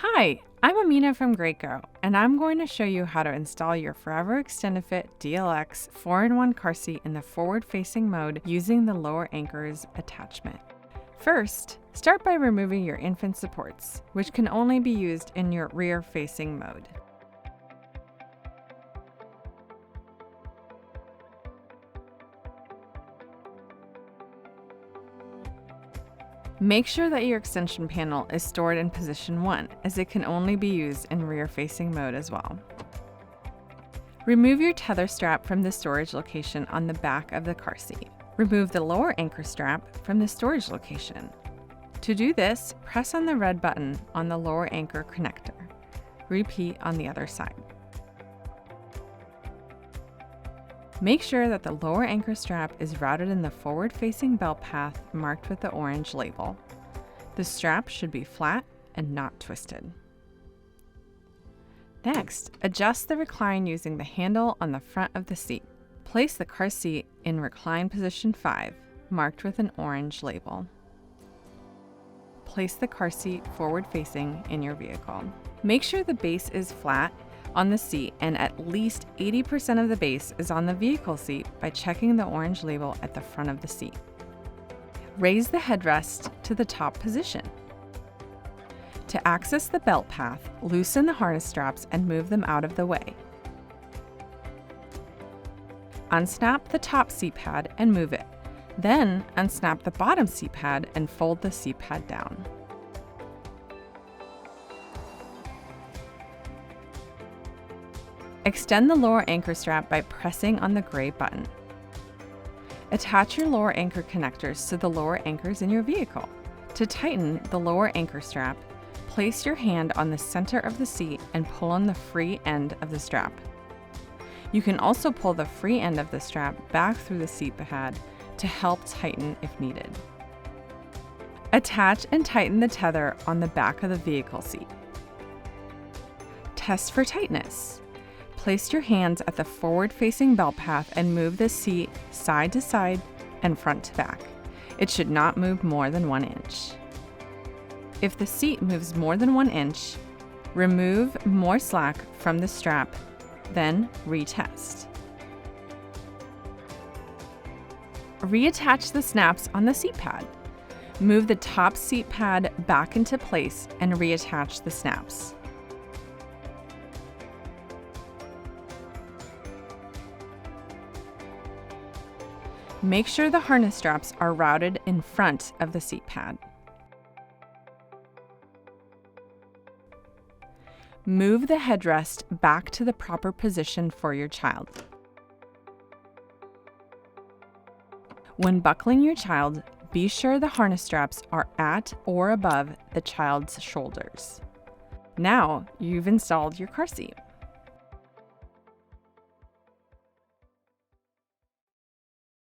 Hi, I'm Amina from Graco, and I'm going to show you how to install your Forever Extend2Fit DLX 4-in-1 car seat in the forward-facing mode using the lower anchors attachment. First, start by removing your infant supports, which can only be used in your rear-facing mode. Make sure that your extension panel is stored in position 1, as it can only be used in rear-facing mode as well. Remove your tether strap from the storage location on the back of the car seat. Remove the lower anchor strap from the storage location. To do this, press on the red button on the lower anchor connector. Repeat on the other side. Make sure that the lower anchor strap is routed in the forward-facing belt path marked with the orange label. The strap should be flat and not twisted. Next, adjust the recline using the handle on the front of the seat. Place the car seat in recline position 5, marked with an orange label. Place the car seat forward-facing in your vehicle. Make sure the base is flat on the seat and at least 80% of the base is on the vehicle seat by checking the orange label at the front of the seat. Raise the headrest to the top position. To access the belt path, loosen the harness straps and move them out of the way. Unsnap the top seat pad and move it. Then unsnap the bottom seat pad and fold the seat pad down. Extend the lower anchor strap by pressing on the gray button. Attach your lower anchor connectors to the lower anchors in your vehicle. To tighten the lower anchor strap, place your hand on the center of the seat and pull on the free end of the strap. You can also pull the free end of the strap back through the seat pad to help tighten if needed. Attach and tighten the tether on the back of the vehicle seat. Test for tightness. Place your hands at the forward-facing belt path and move the seat side to side and front to back. It should not move more than 1 inch. If the seat moves more than 1 inch, remove more slack from the strap, then retest. Reattach the snaps on the seat pad. Move the top seat pad back into place and reattach the snaps. Make sure the harness straps are routed in front of the seat pad. Move the headrest back to the proper position for your child. When buckling your child, be sure the harness straps are at or above the child's shoulders. Now you've installed your car seat.